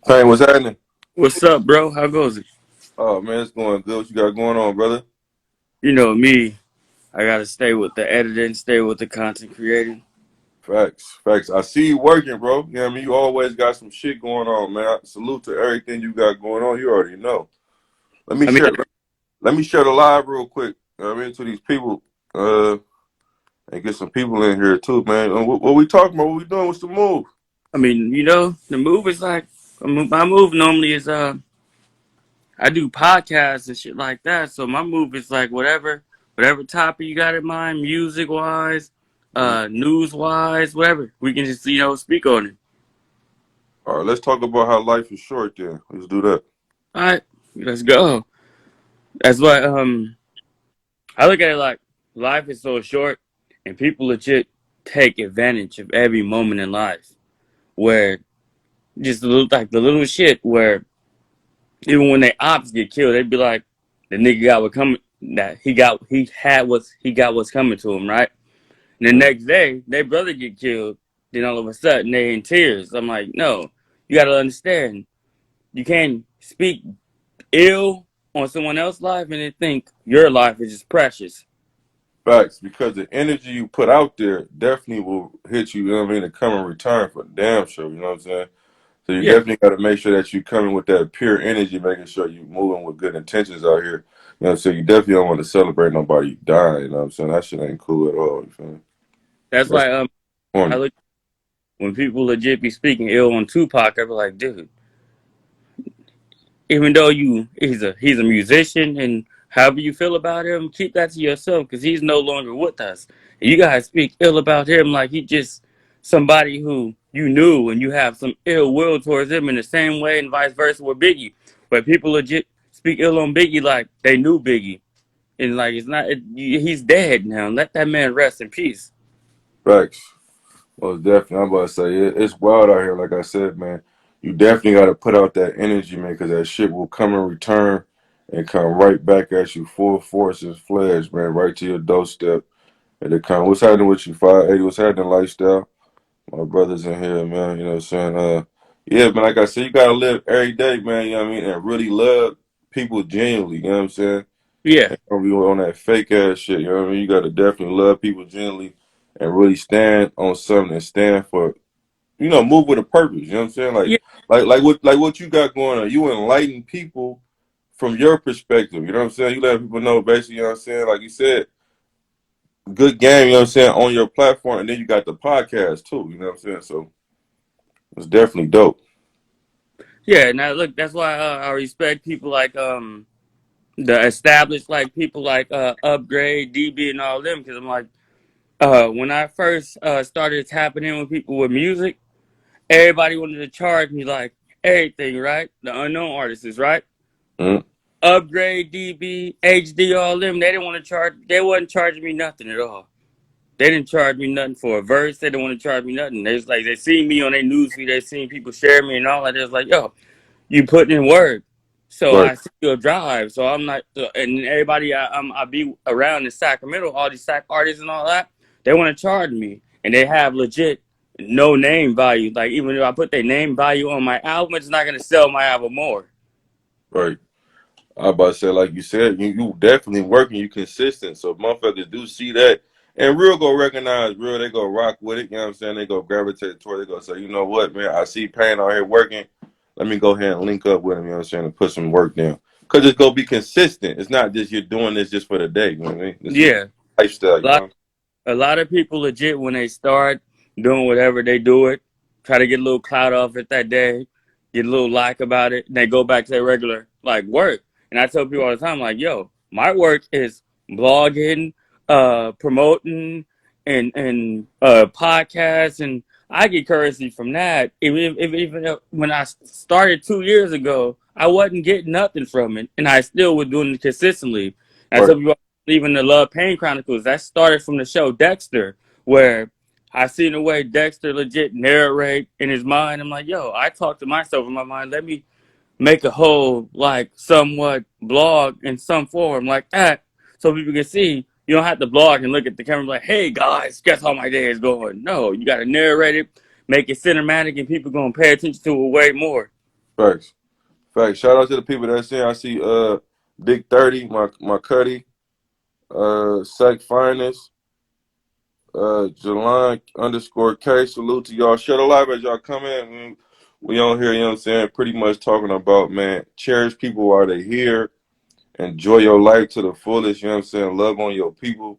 Hey, what's happening? What's up, bro? How goes it? Oh man, it's going good. What you got going on, brother? You know me, I gotta stay with the editing, stay with the content creating. Facts, facts. I see you working, bro. You know what I mean? You always got some shit going on, man. Salute to everything you got going on. You already know. Let me I mean, share. Let me share the live real quick. You know what I mean, to these people, and get some people in here too, man. What we talking about? What we doing? What's the move? the move is like my move normally is I do podcasts and shit like that. So my move is like whatever topic you got in mind, music wise, Mhm. news wise, whatever. We can just speak on it. All right, let's talk about how life is short. Then let's do that. All right, let's go. That's why I look at it like life is so short, and people legit take advantage of every moment in life where just like the little shit where even when their ops get killed, they'd be like, the nigga got what coming that he got what's coming to him, right? And the Mhm. next day, their brother get killed. Then all of a sudden they in tears. I'm like, no, you gotta understand. You can't speak ill on someone else's life and then think your life is just precious. Facts, because the energy you put out there definitely will hit you. You know what I mean? And come in return for damn sure. You know what I'm saying? So you Yeah, definitely got to make sure that you coming with that pure energy, making sure you moving with good intentions out here. You know what I'm saying? You definitely don't want to celebrate nobody dying. You know what I'm saying? That shit ain't cool at all. You feel me? that's That's why I corny. look when people legit be speaking ill on Tupac. I be like, dude, even though he's a musician and however you feel about him, keep that to yourself because he's no longer with us. And you guys speak ill about him like he just somebody who you knew and you have some ill will towards him in the same way and vice versa with Biggie. But people legit speak ill on Biggie like they knew Biggie. And like he's dead now. Let that man rest in peace. Facts. Well, definitely. I'm about to say it's wild out here. Like I said, man, you definitely got to put out that energy, man, because that shit will come in return and come right back at you full force and flash, man, right to your doorstep. And it come, what's happening with you, 580? What's happening, lifestyle? My brothers in here, man. You know what I'm saying? Yeah, man, like I said, you gotta live every day, man, you know what I mean? And really love people genuinely, you know what I'm saying? Yeah. And don't be on that fake ass shit, you know what I mean? You gotta definitely love people genuinely and really stand on something and stand for, move with a purpose, you know what I'm saying? Yeah. Like what you got going on. You enlighten people from your perspective, you know what I'm saying? You let people know basically, you know what I'm saying? Like you said, good game, you know what I'm saying, on your platform, and then you got the podcast too, you know what I'm saying? So it's definitely dope. Yeah. Now look, that's why I respect people like the established like people like Upgrade, DB, and all them because I'm like when I first started tapping in with people with music, everybody wanted to charge me like everything, right? The unknown artists, right? Mm, Upgrade, DB, HD, all them. They didn't want to charge. They wasn't charging me nothing at all. They didn't charge me nothing for a verse. They didn't want to charge me nothing. They was like they seen me on their newsfeed. They seen people share me and all that. They was like, yo, you putting in work. So right, I see your drive. So I'm not, and everybody I be around in Sacramento, all these Sac artists and all that, they want to charge me, and they have legit no name value. Like even if I put their name value on my album, it's not gonna sell my album more. right. I about to say, like you said, you definitely working, you consistent. So motherfuckers do see that. And real go recognize real, they go rock with it, you know what I'm saying? They go gravitate toward it, they go say, you know what, man, I see Pain out here working. Let me go ahead and link up with him, you know what I'm saying, and put some work down. Cause it's gonna be consistent. It's not just you're doing this just for the day, you know what I mean? This is Yeah, lifestyle, a you lot, know? a lot of people legit when they start doing whatever they do it, try to get a little clout off it that day, get a little like about it, and they go back to their regular like work. And I tell people all the time, like, yo, my work is blogging, promoting, and podcasts, and I get currency from that. Even if when I started 2 years ago, I wasn't getting nothing from it, and I still was doing it consistently. And I Right, tell people even the Love Pain Chronicles, that started from the show Dexter, where I seen the way Dexter legit narrate in his mind. I'm like, yo, I talk to myself in my mind. Let me make a whole, like, somewhat blog in some form like that so people can see. You don't have to blog and look at the camera like, hey, guys, guess how my day is going. No, you got to narrate it, make it cinematic, and people going to pay attention to it way more. Facts. Facts. Shout out to the people that's in. I see Big 30, my Cuddy, Sack Finest, Jelon underscore K. Salute to y'all. Share the live as y'all come in. We on here, you know what I'm saying? Pretty much talking about, man, cherish people while they here. Enjoy your life to the fullest, you know what I'm saying? Love on your people,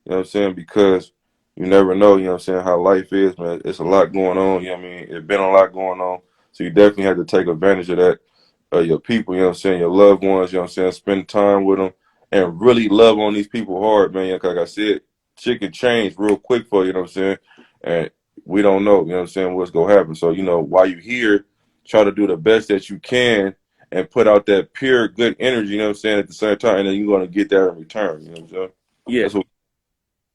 you know what I'm saying? Because you never know, you know what I'm saying, how life is, man. It's a lot going on, you know what I mean? It's been a lot going on. So you definitely have to take advantage of that, your people, you know what I'm saying, your loved ones, you know what I'm saying? Spend time with them and really love on these people hard, man. Like I said, shit can change real quick for you, you know what I'm saying? And we don't know, you know what I'm saying, what's going to happen. So, while you're here, try to do the best that you can and put out that pure good energy, you know what I'm saying, at the same time, and then you're gonna get that in return, you know what I'm saying? Yeah. That's what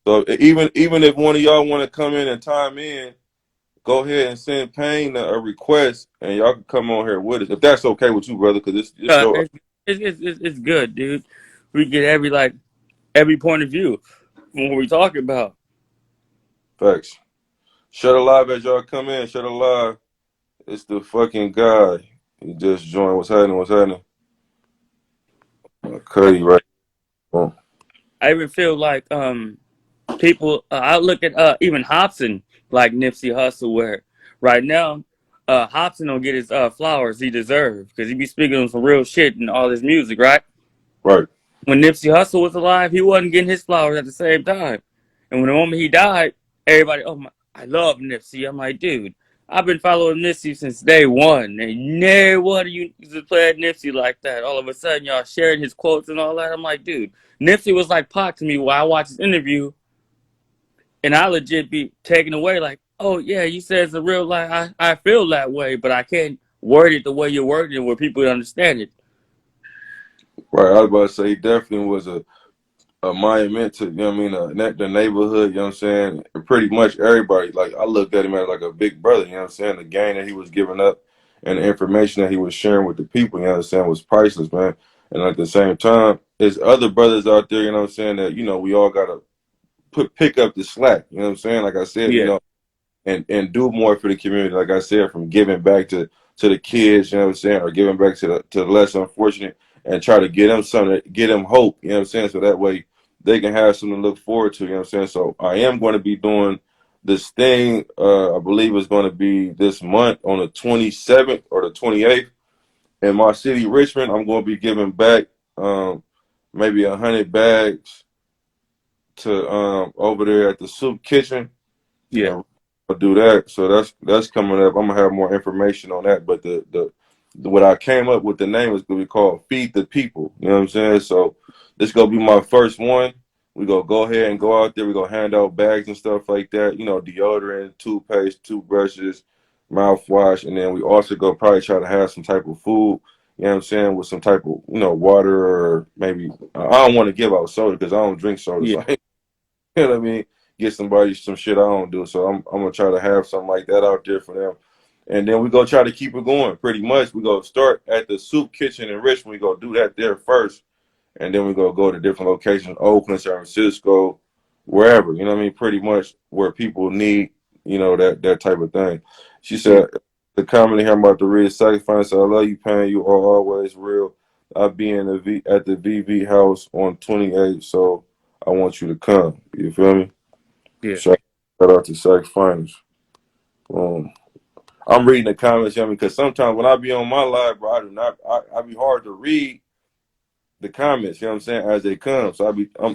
so even if one of y'all wanna come in and time in, go ahead and send Payne a request and y'all can come on here with us. If that's okay with you, brother, because it's Uh, your it's, it's good, dude. We get every point of view from what we talk about. facts. Shut it live as y'all come in, shut it live. It's the fucking guy. He just joined. What's happening? What's happening? Cuddy, right? Oh, I even feel like people. I look at even Hobson like Nipsey Hussle, where right now Hobson don't get his flowers he deserves because he be speaking on some real shit and all his music, right? right. When Nipsey Hussle was alive, he wasn't getting his flowers at the same time. And when the moment he died, everybody, oh my, I love Nipsey. I'm like, dude, I've been following Nipsey since day one, and never one of you used to play at Nipsey like that. All of a sudden, y'all sharing his quotes and all that. I'm like, dude, Nipsey was like Pac to me while I watched his interview, and I legit be taken away like, oh yeah, you said it's a real life. I feel that way, but I can't word it the way you're wording it where people understand it. Right. I was about to say he definitely was a monument to, you know what I mean, the neighborhood, you know what I'm saying? Pretty much everybody. Like, I looked at him as like a big brother, you know what I'm saying? The game that he was giving up and the information that he was sharing with the people, you know what I'm saying, was priceless, man. And at the same time, there's other brothers out there, you know what I'm saying, that, we all got to pick up the slack, you know what I'm saying? Like I said, Yeah, and do more for the community. Like I said, from giving back to the kids, you know what I'm saying, or giving back to the less unfortunate, and try to get them something, get them hope, you know what I'm saying, so that way they can have something to look forward to, you know what I'm saying. So I am going to be doing this thing. I believe it's going to be this month on the 27th or the 28th in my city, Richmond. I'm going to be giving back maybe 100 bags to over there at the soup kitchen yeah, and I'll do that. So that's coming up. I'm gonna have more information on that. But the what I came up with, the name is gonna be called Feed the People. You know what I'm saying? So this gonna be my first one. We gonna go ahead and go out there. We gonna hand out bags and stuff like that. Deodorant, toothpaste, toothbrushes, mouthwash, and then we also go probably try to have some type of food. You know what I'm saying? With some type of water or maybe I don't want to give out soda because I don't drink soda. yeah, So you know what I mean? Get somebody some shit I don't do. So I'm gonna try to have something like that out there for them. And then we gonna try to keep it going. Pretty much, we gonna start at the soup kitchen in Richmond. We gonna do that there first, and then we gonna go to different locations, Oakland, San Francisco, wherever. You know what I mean? Pretty much where people need, that type of thing. She yeah, said the comment here I'm about to read. Sacrifice. I love you, Payne. You are always real. I'll be at the VV house on 28th, so I want you to come. You feel me? yeah. Shout out to Sax Finals. Um, I'm reading the comments, because sometimes when I be on my live, bro, I do not. I be hard to read the comments. You know what I'm saying, as they come. So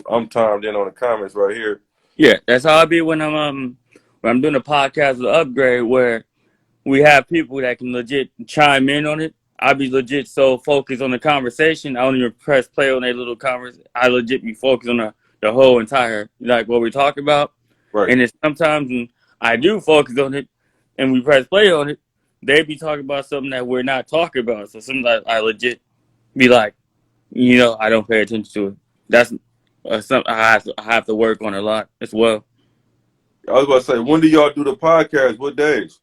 I'm timed in on the comments right here. Yeah, that's how I be when I'm doing a podcast with Upgrade where we have people that can legit chime in on it. I be legit so focused on the conversation, I don't even press play on a little conversation. I legit be focused on the whole entire like what we talk about. Right. And it's sometimes when I do focus on it and we press play on it, they be talking about something that we're not talking about. So sometimes I legit be like, I don't pay attention to it. That's something I have to work on a lot as well. I was about to say, when do y'all do the podcast? What days?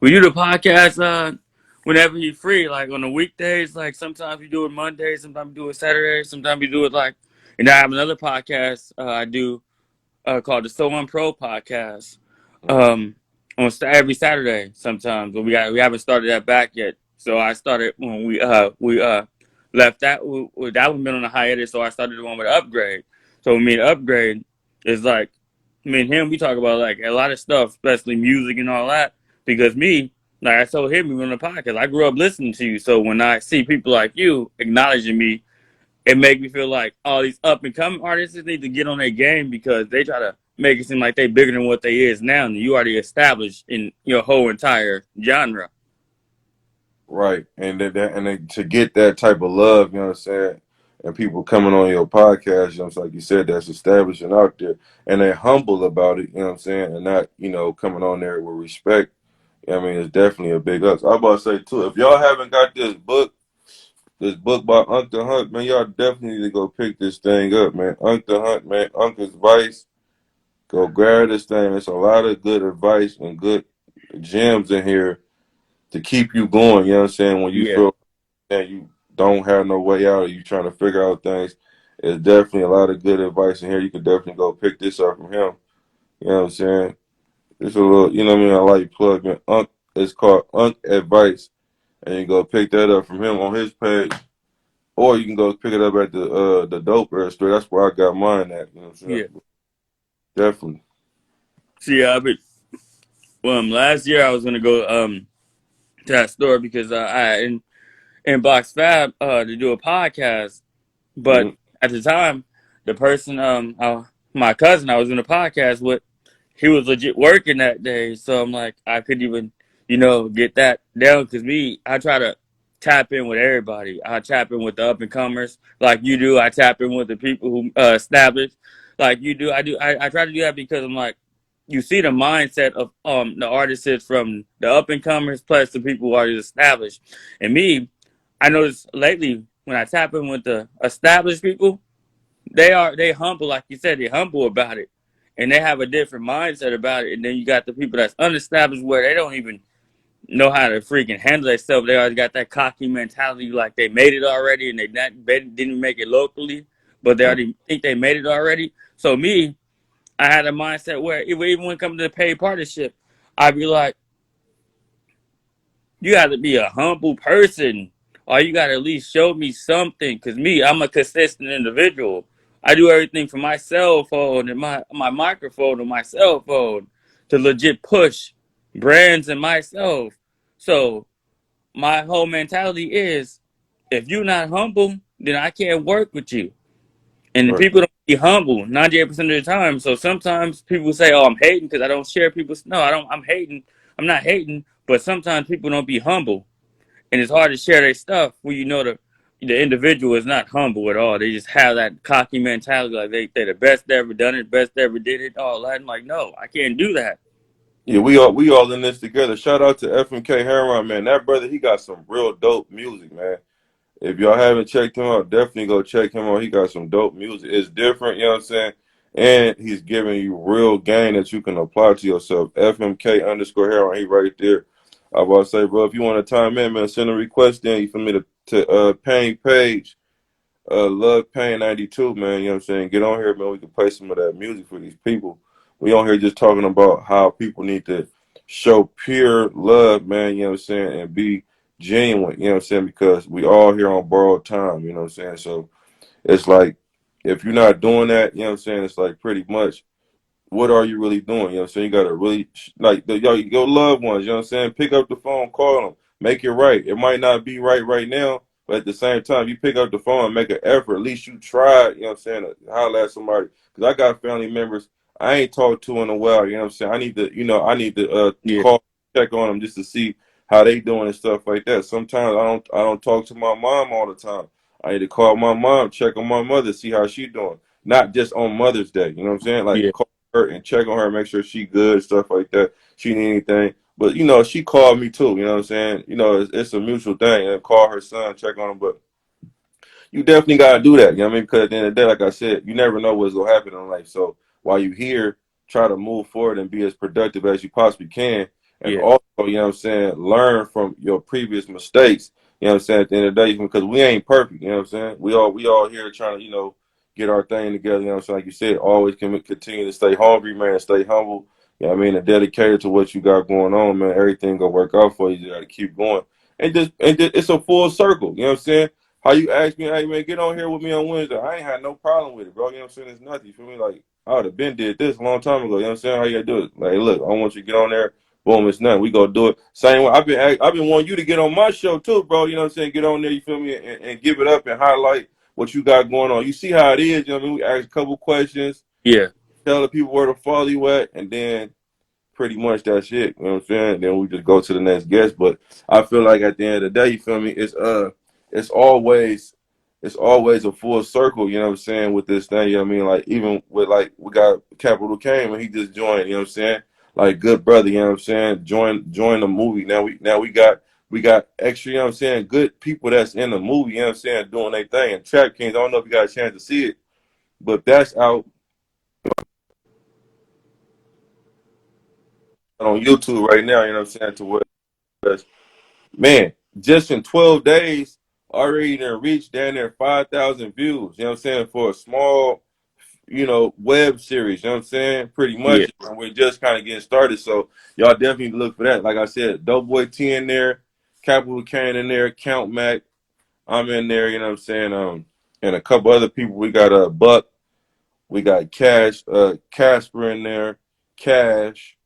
We do the podcast whenever you're free, like on the weekdays. Like sometimes we do it Monday, sometimes we do it Saturday, sometimes we do it like. And I have another podcast I do called the So Unpro podcast Mm. um, on every Saturday sometimes, but we haven't started that back yet. So I started when we left that that one been on a hiatus. So I started the one with Upgrade. So me and Upgrade is like me and him. We talk about like a lot of stuff, especially music and all that. Because me, like I told him, we on the podcast. I grew up listening to you. So when I see people like you acknowledging me, it makes me feel like all these up and coming artists need to get on their game because they try to make it seem like they bigger than what they is now, and you already established in your whole entire genre. Right. And then to get that type of love, you know what I'm saying? And people coming on your podcast, you know, it's like you said, that's established and out there. And they're humble about it, you know what I'm saying? And not, coming on there with respect. I mean, it's definitely a big ups. I'm about to say too, if y'all haven't got this book by Unc the Hunt, man, y'all definitely need to go pick this thing up, man. Unc the Hunt, man, Unc's advice. Go grab this thing. There's a lot of good advice and good gems in here to keep you going, you know what I'm saying? When you Yeah, feel that you don't have no way out or you trying to figure out things, there's definitely a lot of good advice in here. You can definitely go pick this up from him. You know what I'm saying? It's a little, you know what I mean? I like plug, man. Unc, it's called Unc Advice. And you go pick that up from him on his page. Or you can go pick it up at the dope store. That's where I got mine at. You know what I'm saying? yeah. Definitely. See, but last year I was gonna go to that store because I in Box Fab to do a podcast, but Mm-hmm. at the time, the person my cousin I was in a podcast with, he was legit working that day, so I'm like, I couldn't even, get that down because I try to tap in with everybody. I tap in with the up and comers, like you do. I tap in with the people who established, like you do. I try to do that because I'm like, you see the mindset of the artists is from the up and comers plus the people who are established, and me, I noticed lately when I tap in with the established people, they humble, like you said, they humble about it, and they have a different mindset about it. And then you got the people that's unestablished where they don't even know how to freaking handle themselves. They always got that cocky mentality, like they made it already, and they didn't make it locally, but they already think they made it already. So me, I had a mindset where even when it comes to the paid partnership, I'd be like, you got to be a humble person, or you got to at least show me something. Cause me, I'm a consistent individual. I do everything from my cell phone and my microphone and my cell phone to legit push brands and myself. So my whole mentality is, if you're not humble, then I can't work with you. And Right. people don't be humble 98% of the time. So sometimes people say, "Oh, I'm hating because I don't share people's." No, I don't. I'm hating. I'm not hating. But sometimes people don't be humble, and it's hard to share their stuff when you know the individual is not humble at all. They just have that cocky mentality, like they're the best they ever done it, best they ever did it, all that. I'm like, no, I can't do that. Yeah, we all in this together. Shout out to FMK Heron, man. That brother, he got some real dope music, man. If y'all haven't checked him out, definitely go check him out. He got some dope music. It's different, you know what I'm saying? And he's giving you real game that you can apply to yourself. FMK underscore Heron, he right there. I about to say, bro, if you want to time in, man, send a request in. You for me to Payne Page. Love Pain 92, man. You know what I'm saying? Get on here, man. We can play some of that music for these people. We on here just talking about how people need to show pure love, man. You know what I'm saying? And be genuine. You know what I'm saying? Because we all here on borrowed time. You know what I'm saying? So it's like if you're not doing that, you know what I'm saying? It's like pretty much what are you really doing? You know what I'm saying? You gotta really like your loved ones, you know what I'm saying? Pick up the phone, call them, make it right. It might not be right now, but at the same time, you pick up the phone and make an effort. At least you tried, you know what I'm saying, to holler at somebody. Because I got family members I ain't talked to in a while, you know what I'm saying? I need to Yeah, call, check on them just to see how they doing and stuff like that. Sometimes I don't talk to my mom all the time. I need to call my mom, check on my mother, see how she doing. Not just on Mother's Day, you know what I'm saying? Like yeah, call her and check on her, make sure she good, stuff like that. She need anything. But she called me too. You know what I'm saying? It's a mutual thing. And call her son, check on him. But you definitely gotta do that. You know what I mean? Because at the end of the day, like I said, you never know what's gonna happen in life. So while you here, try to move forward and be as productive as you possibly can. And yeah, also, you know what I'm saying, learn from your previous mistakes. You know what I'm saying? At the end of the day, because we ain't perfect, you know what I'm saying? We all here trying to, get our thing together, you know what I'm saying? Like you said, always can continue to stay hungry, man, stay humble. You know what I mean? And dedicated to what you got going on, man. Everything gonna work out for you. You gotta keep going. and just it's a full circle. You know what I'm saying? How you ask me, hey man, get on here with me on Wednesday. I ain't had no problem with it, bro. You know what I'm saying? It's nothing. You feel me? Like I would have been did this a long time ago. You know what I'm saying? How you gotta do it? Like, look, I want you to get on there. Boom, it's nothing. We go do it. Same way. I've been wanting you to get on my show too, bro. You know what I'm saying? Get on there, you feel me, and give it up and highlight what you got going on. You see how it is, you know what I mean? We ask a couple questions, Yeah, tell the people where to follow you at, and then pretty much that's it. You know what I'm saying? Then we just go to the next guest. But I feel like at the end of the day, you feel me? It's always it's always a full circle, you know what I'm saying, with this thing, you know what I mean? Like even with like we got Capital Kane when he just joined, you know what I'm saying? Like good brother, you know what I'm saying? Join the movie. Now we got extra, you know what I'm saying, good people that's in the movie, you know what I'm saying, doing their thing. And Trap Kings, I don't know if you got a chance to see it, but that's out on YouTube right now, you know what I'm saying, to where man, just in 12 days, already done reached down there 5,000 views. You know what I'm saying? For a small, web series. You know what I'm saying? Pretty yeah, much. And we're just kind of getting started. So y'all definitely look for that. Like I said, Doughboy T in there, Capital Kane in there, Count Mac, I'm in there. You know what I'm saying? And a couple other people. We got Buck, we got Casper in there, Cash,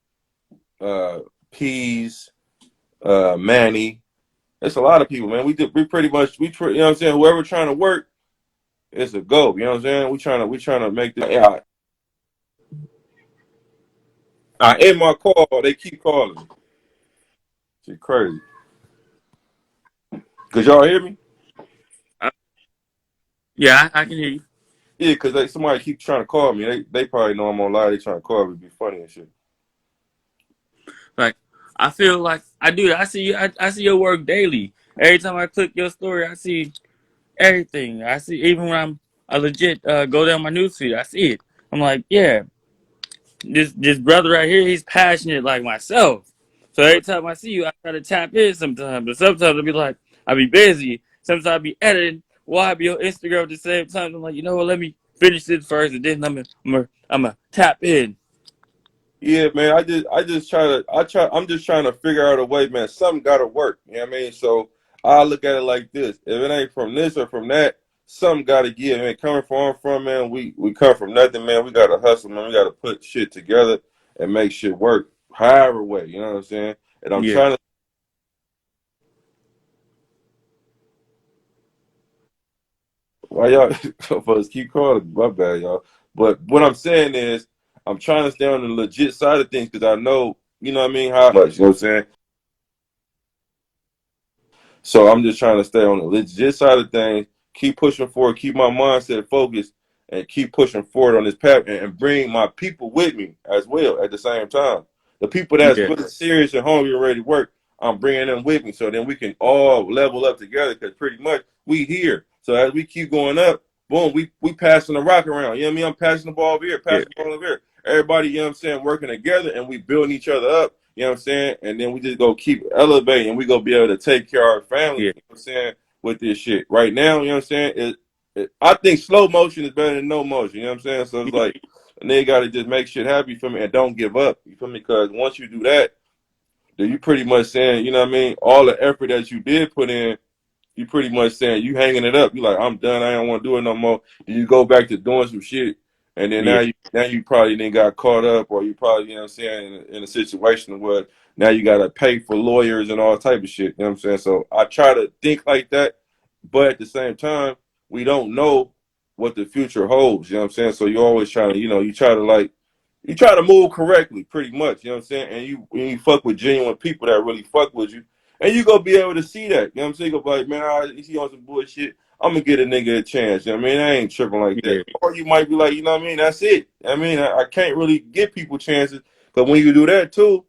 uh, Peas, Manny. It's a lot of people, man. We pretty much you know what I'm saying. Whoever trying to work, it's a go. You know what I'm saying. We trying to make this. Yeah, I end my call. They keep calling me. Shit crazy. Cause y'all hear me? I, yeah. I can hear you. Yeah, cause somebody keep trying to call me. They probably know I'm on live. They trying to call me, be funny and shit. Like I feel like I do. I see you. I see your work daily. Every time I click your story, I see everything. I see even when I legit go down my newsfeed, I see it. I'm like, yeah, this brother right here, he's passionate like myself. So every time I see you, I try to tap in sometimes. But sometimes I'll be like, I'll be busy. Sometimes I'll be editing while I be on Instagram at the same time. I'm like, you know what? Let me finish this first, and then I'm gonna tap in. Yeah, man. I'm just trying to figure out a way, man. Something got to work. You know what I mean? So I look at it like this: if it ain't from this or from that, something got to give. Man, coming from where I'm from, man, we come from nothing, man. We got to hustle, man. We got to put shit together and make shit work, however way. You know what I'm saying? And I'm Yeah, trying to. Why y'all folks keep calling me? My bad, y'all. But what I'm saying is, I'm trying to stay on the legit side of things because I know, you know what I mean, how much. You know what I'm saying? So I'm just trying to stay on the legit side of things, keep pushing forward, keep my mindset focused, and keep pushing forward on this path and bring my people with me as well at the same time. The people that's yeah, really serious and hungry and ready to work, I'm bringing them with me so then we can all level up together because pretty much we here. So as we keep going up, boom, we passing the rock around. You know what I mean? I'm passing the ball over here, yeah, passing the ball over here. Everybody, you know what I'm saying, working together and we building each other up. You know what I'm saying? And then we just go keep elevating and we go be able to take care of our family, yeah, you know what I'm saying, with this shit. Right now, you know what I'm saying? I think slow motion is better than no motion, you know what I'm saying? So it's like a nigga gotta just make shit happen, you feel me, and don't give up. You feel me? Because once you do that, then you pretty much saying, you know what I mean, all the effort that you did put in, you pretty much saying you hanging it up. You like, I'm done. I don't want to do it no more. Then you go back to doing some shit, and then yeah, now you probably then got caught up, or you probably you know what I'm saying in a situation where now you got to pay for lawyers and all type of shit. You know what I'm saying? So I try to think like that, but at the same time, we don't know what the future holds. You know what I'm saying? So you always trying to you try to move correctly, pretty much. You know what I'm saying? And you fuck with genuine people that really fuck with you. And you gonna be able to see that. You know what I'm saying? You gonna be like, man, he on some bullshit. I'm gonna get a nigga a chance. You know what I mean? I ain't tripping like that. yeah, Or you might be like, you know what I mean? That's it. I mean, I can't really give people chances. But when you do that too,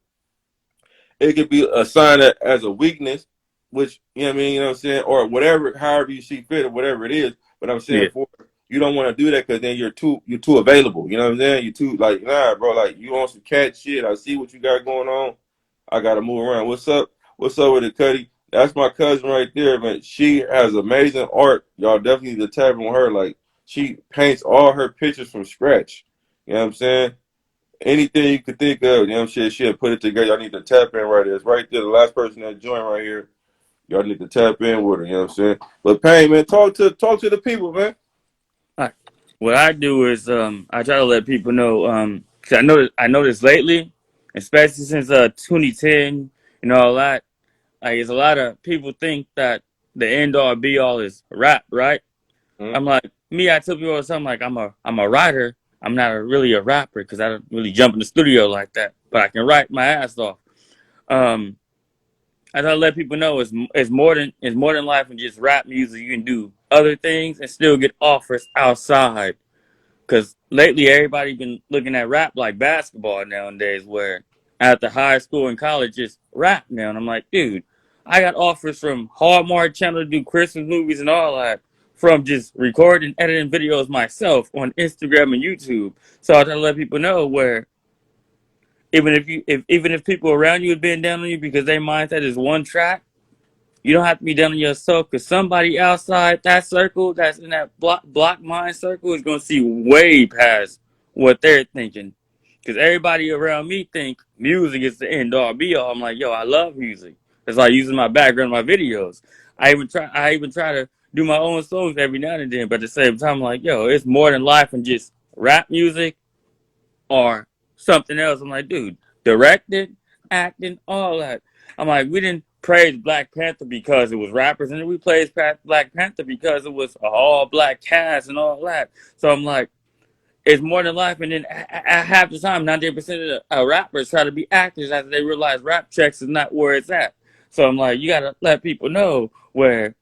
it could be a sign that as a weakness, which you know what I mean, you know what I'm saying, or whatever, however you see fit or whatever it is. But I'm saying yeah, for you don't want to do that because then you're too available. You know what I'm saying? You're too like nah, bro. Like you on some cat shit. I see what you got going on. I gotta move around. What's up? What's up with it, Cuddy? That's my cousin right there, man. She has amazing art. Y'all definitely need to tap on her. Like she paints all her pictures from scratch. You know what I'm saying? Anything you could think of, you know what I'm saying? She'll put it together. I need to tap in right there. It's right there. The last person that joined right here. Y'all need to tap in with her. You know what I'm saying? But Pain, man, talk to the people, man. Like, what I do is I try to let people know 'cause I noticed lately, especially since 2010 and all that, like it's a lot of people think that the end all be all is rap, right? Hmm. I'm like me. I tell people all the time, like I'm a writer. I'm not really a rapper because I don't really jump in the studio like that, but I can write my ass off. Um, I try to let people know it's more than life and just rap music. You can do other things and still get offers outside. Cause lately everybody been looking at rap like basketball nowadays, where after high school and college it's rap now, and I'm like, dude, I got offers from Hallmark Channel to do Christmas movies and all that, from just recording, editing videos myself on Instagram and YouTube. So I try to let people know where even if people around you have been down on you because their mindset is one track, you don't have to be down on yourself because somebody outside that circle that's in that block mind circle is going to see way past what they're thinking. Because everybody around me think music is the end all be all. I'm like, yo, I love music. It's like using my background in my videos. I even try to do my own songs every now and then, but at the same time, I'm like, yo, it's more than life than just rap music or something else. I'm like, dude, directed, acting, all that. I'm like, we didn't praise Black Panther because it was rappers, and then we praised Black Panther because it was a all black cast and all that. So I'm like, it's more than life. And then half the time, 98% of the rappers try to be actors after they realize rap checks is not where it's at. So I'm like, you gotta let people know where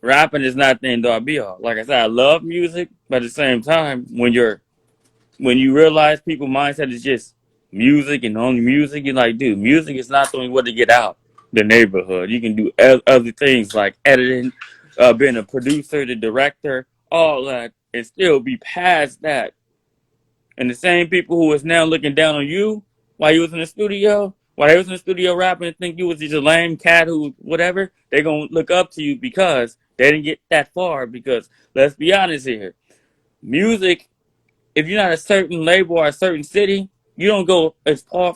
rapping is not the end all be all. Like I said, I love music, but at the same time, when you realize people's mindset is just music and only music, you're like, dude, music is not the only way to get out the neighborhood. You can do other things like editing, being a producer, the director, all that, and still be past that. And the same people who is now looking down on you while you was in the studio, while they was in the studio rapping and think you was just a lame cat who whatever, they gonna look up to you because they didn't get that far. Because let's be honest here, music, if you're not a certain label or a certain city, you don't go as far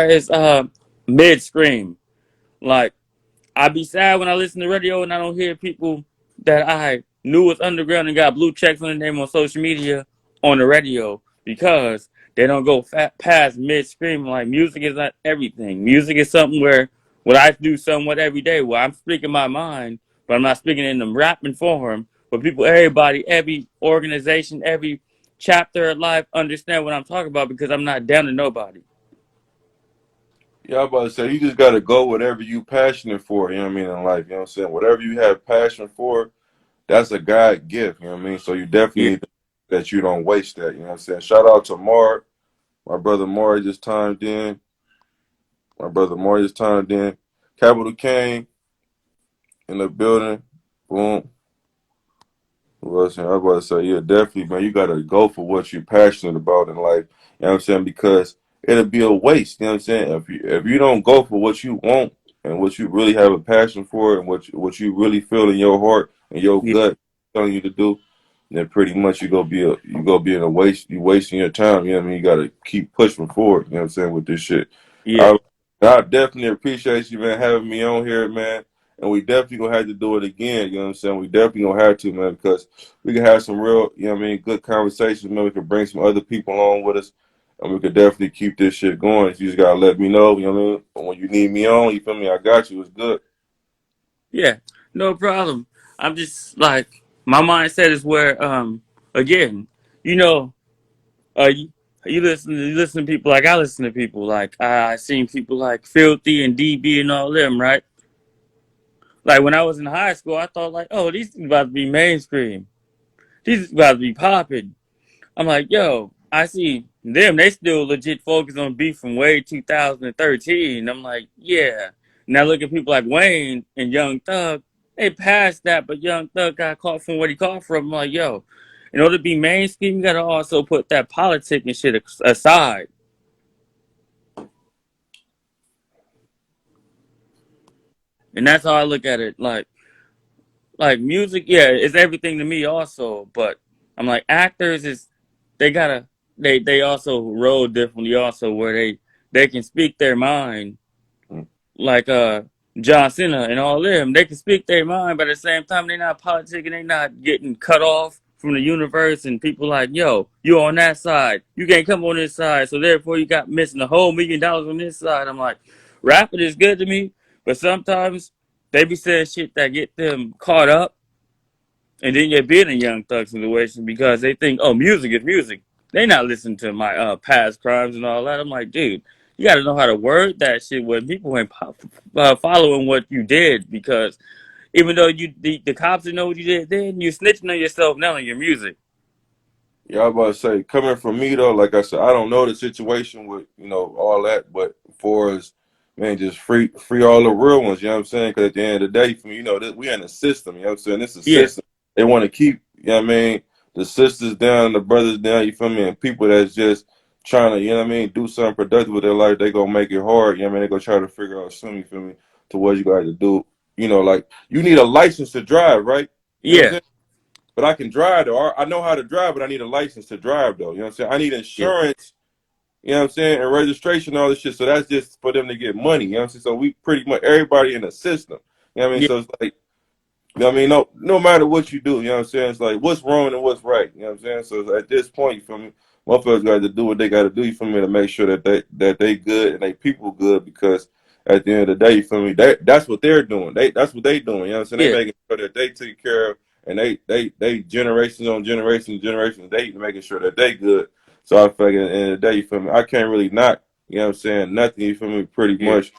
as midstream. Like I be sad when I listen to radio and I don't hear people that I knew was underground and got blue checks on their name on social media on the radio because they don't go past midstream. Like music is not everything. Music is something where what I do somewhat every day where I'm speaking my mind, but I'm not speaking in the rapping form. But people, everybody, every organization, every chapter of life understand what I'm talking about because I'm not down to nobody. Yeah, I'm about to say you just gotta go whatever you passionate for, you know what I mean, in life. You know what I'm saying? Whatever you have passion for, that's a God gift, you know what I mean? So you definitely Yeah, need to, that you don't waste that, you know what I'm saying? Shout out to Mark. My brother Maury just timed in. My brother Maury just timed in. Capital Kane in the building. Boom. Who else? I was about to say, yeah, definitely, man. You gotta go for what you're passionate about in life. You know what I'm saying? Because it'll be a waste. You know what I'm saying? If you don't go for what you want and what you really have a passion for and what you really feel in your heart and your yeah, gut telling you to do, then pretty much you go be in a waste. You wasting your time. You know what I mean? You gotta keep pushing forward. You know what I'm saying with this shit. yeah, I I definitely appreciate you, man, having me on here, man. And we definitely gonna have to do it again. You know what I'm saying? We definitely gonna have to, man, because we can have some real, you know what I mean, good conversations. Man, we can bring some other people on with us, and we could definitely keep this shit going. You just gotta let me know. You know what I mean? When you need me on, you feel me? I got you. It's good. yeah. No problem. I'm just like my mindset is where again, you know, you, you listen to people like I listen to people like I seen people like Filthy and DB and all them, right? Like when I was in high school, I thought like, oh, these things about to be mainstream. These is about to be popping. I'm like, yo, I see them. They still legit focus on beef from way 2013. I'm like, yeah. Now look at people like Wayne and Young Thug. They passed that, but Young Thug got caught from what he caught from. I'm like, yo, in order to be mainstream, you gotta also put that politic and shit aside. And that's how I look at it. Like music, yeah, it's everything to me also. But I'm like, actors is they gotta they also roll differently also where they can speak their mind. Like John Cena and all them. They can speak their mind, but at the same time, they're not politicking. They're not getting cut off from the universe. And people like, yo, you on that side. You can't come on this side. So therefore, you got missing a whole $1 million on this side. I'm like, rapping is good to me, but sometimes they be saying shit that get them caught up, and then you be in a Young Thug situation because they think, oh, music is music. They not listening to my past crimes and all that. I'm like, dude, you got to know how to word that shit when people ain't following what you did, because even though the cops didn't know what you did then, you snitching on yourself now on your music. Yeah, I was about to say, coming from me though, like I said, I don't know the situation with all that, but for as man, just free all the real ones. You know what I'm saying? Because at the end of the day, for me, we in a system. You know what I'm saying? This is a Yeah, system. They want to keep, you know what I mean, the sisters down, the brothers down. You feel me? And people that's just trying to, you know what I mean, do something productive with their life. They gonna make it hard. You know what I mean? They gonna try to figure out something. You feel me? To what you got to do. Like you need a license to drive, right? You know what I'm yeah, saying? But I can drive though. I know how to drive, but I need a license to drive though. You know what I'm saying? I need yeah, insurance, you know what I'm saying, and registration, all this shit. So that's just for them to get money. You know what I'm saying? So we pretty much everybody in the system. You know what I mean? yeah, So it's like, you know what I mean? No matter what you do, you know what I'm saying? It's like what's wrong and what's right. You know what I'm saying? So at this point, you feel me? Motherfuckers got to do what they got to do. You feel me? To make sure that they good and they people good, because at the end of the day, you feel me? That's what they're doing. That's what they doing. You know what I'm saying? They yeah, making sure that they take care of, and they generations on generations, they making sure that they good. So I figure at the end of the day, you feel me? I can't really knock. You know what I'm saying? Nothing. You feel me? Pretty yeah. much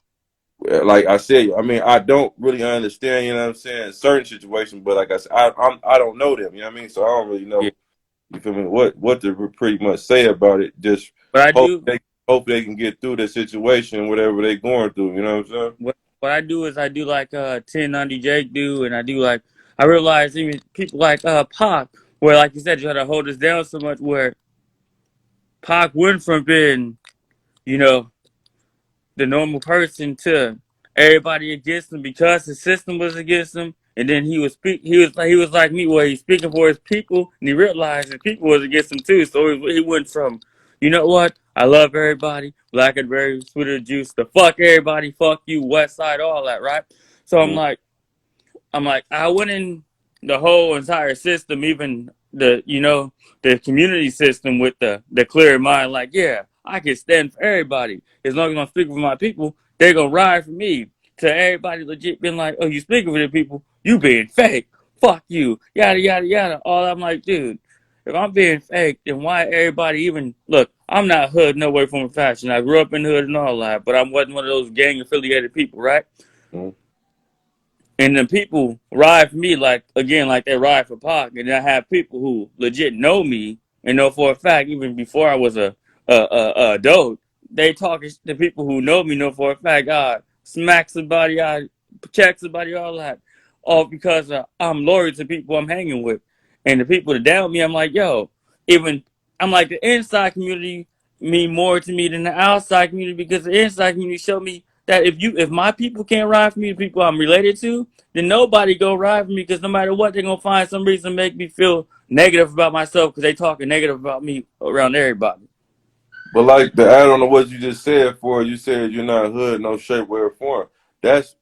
like I said, I mean, I don't really understand, you know what I'm saying, certain situations, but like I said, I don't know them, you know what I mean? So I don't really Yeah. know, you feel me, what to pretty much say about it. Just But I hope do they hope they can get through the situation, whatever they going through, you know what I'm saying? what I do is I do like 1090 Jake do, and I realize even people like Pac, where like you said, you had to hold us down so much, where Pac went from being, you know, the normal person to everybody against him because the system was against him. And then he was like me, where he's speaking for his people, and he realized his people was against him too. So he went from, you know what, I love everybody, black and berry, sweeter juice, to fuck everybody, fuck you, West Side, all that, right? So Mm. I'm like, I went in the whole entire system, even the community system, with the clear mind. Like, yeah, I can stand for everybody as long as I'm speaking for my people. They're gonna ride for me. To everybody legit being like, oh, you speaking for the people? You being fake? Fuck you, yada yada yada. All I'm like, dude, if I'm being fake, then why everybody even look? I'm not hood, no way, form, or fashion. I grew up in the hood and all that, but I wasn't one of those gang affiliated people, right? Mm. And then people ride for me like, again, like they ride for Pac. And I have people who legit know me and know for a fact, even before I was a adult, they talking to people who know for a fact, smack somebody, check somebody, all that, all because I'm loyal to people I'm hanging with. And the people that doubt me, I'm like, yo, even I'm like, the inside community mean more to me than the outside community, because the inside community show me that if my people can't ride for me, the people I'm related to, then nobody go ride for me, because no matter what, they're gonna find some reason to make me feel negative about myself because they talking negative about me around everybody. But like the add on to what you just said, for you said you're not hood, no shape, way, or form. That's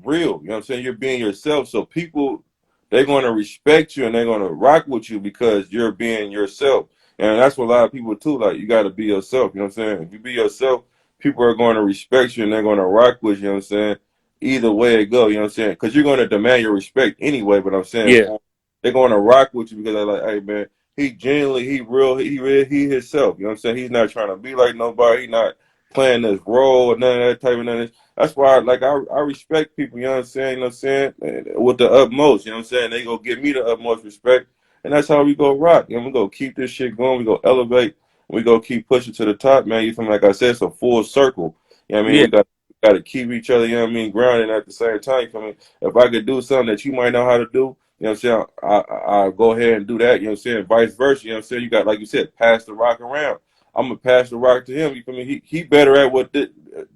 real. You know what I'm saying? You're being yourself. So people, they're gonna respect you and they're gonna rock with you because you're being yourself. And that's what a lot of people too. Like you gotta be yourself. You know what I'm saying? If you be yourself, people are going to respect you and they're gonna rock with you. You know what I'm saying? Either way it go. You know what I'm saying? Because you're gonna demand your respect anyway. But I'm saying Yeah, for they're gonna rock with you because they're like, hey man, he genuinely, he real, he himself. You know what I'm saying? He's not trying to be like nobody. He's not playing this role or none of that type of none of this. That's why, like, I respect people. You know what I'm saying? You know what I'm saying? With the utmost. You know what I'm saying? They go give me the utmost respect, and that's how we go rock. And we go keep this shit going. We go elevate. We go keep pushing to the top, man. You feel me? Like I said, it's a full circle. You know what I mean? yeah, We got to keep each other. You know what I mean? Grounded at the same time. You feel me? If I could do something that you might know how to do, you know what I'm saying? I go ahead and do that. You know what I'm saying? Vice versa. You know what I'm saying? You got, like you said, pass the rock around. I'm gonna pass the rock to him. You feel me? He better at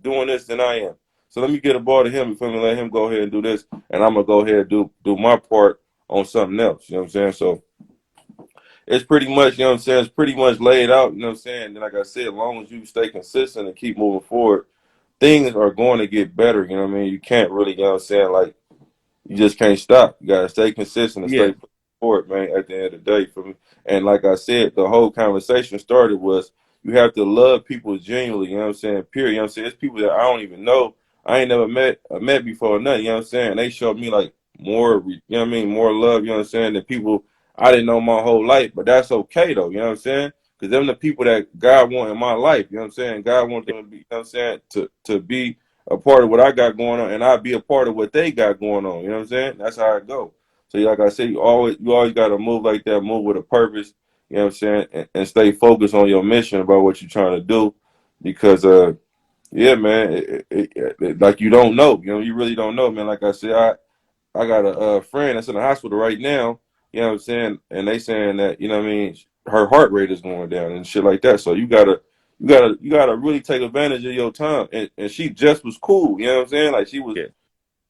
doing this than I am. So let me get a ball to him. You feel me? Let him go ahead and do this, and I'm gonna go ahead and do my part on something else. You know what I'm saying? So it's pretty much, you know what I'm saying? It's pretty much laid out. You know what I'm saying? And like I said, as long as you stay consistent and keep moving forward, things are going to get better. You know what I mean? You can't really, you know what I'm saying, like you just can't stop. You gotta stay consistent and Yeah, stay forward, man. At the end of the day, for me, and like I said, the whole conversation started was you have to love people genuinely. You know what I'm saying? Period. You know what I'm saying? It's people that I don't even know. I ain't never met before or nothing. You know what I'm saying? They showed me like more. You know what I mean? More love. You know what I'm saying? Than people I didn't know my whole life. But that's okay though. You know what I'm saying? Because them the people that God want in my life. You know what I'm saying? God want them to be. You know what I'm saying? To be a part of what I got going on, and I'll be a part of what they got going on. You know what I'm saying? That's how it go. So like I said, you always got to move like that, move with a purpose. You know what I'm saying, and stay focused on your mission about what you're trying to do, because yeah, man, like you don't know, you know, you really don't know, man. Like I said, I got a friend that's in the hospital right now. You know what I'm saying, and they saying that you know what I mean, her heart rate is going down and shit like that. So you gotta really take advantage of your time. And she just was cool. You know what I'm saying? Like yeah,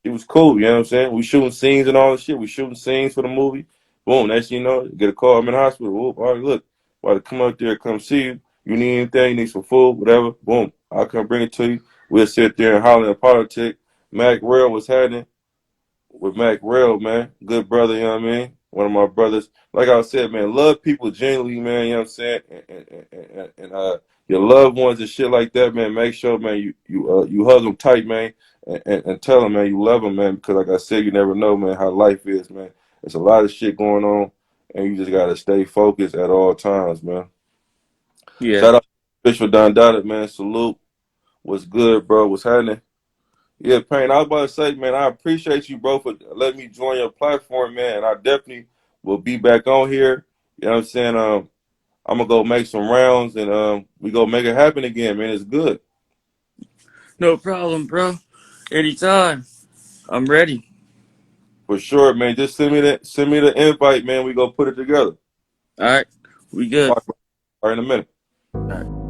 she was cool. You know what I'm saying? We shooting scenes and all this shit. We shooting scenes for the movie. Boom. Next thing you know, get a call. I'm in the hospital. Whoop, all right, look, about to come up there, come see you. You need anything? You need some food, whatever. Boom. I'll come bring it to you. We'll sit there and holler and politic. Mac Rail was happening with Mac Rail, man. Good brother, you know what I mean? One of my brothers. Like I said, man, love people genuinely, man, you know what I'm saying? And your loved ones and shit like that, man, make sure, man, you hug them tight, man, and tell them, man, you love them, man, because like I said, you never know, man, how life is, man. There's a lot of shit going on, and you just got to stay focused at all times, man. yeah. Shout out to Official Don Dotted, man. Salute. What's good, bro? What's happening? Yeah, Payne, I was about to say, man, I appreciate you, bro, for letting me join your platform, man. And I definitely will be back on here. You know what I'm saying? I'm gonna go make some rounds and we go make it happen again, man. It's good. No problem, bro. Anytime. I'm ready. For sure, man. Just send me the invite, man. We go put it together. All right, we good. All right, in a minute. All right.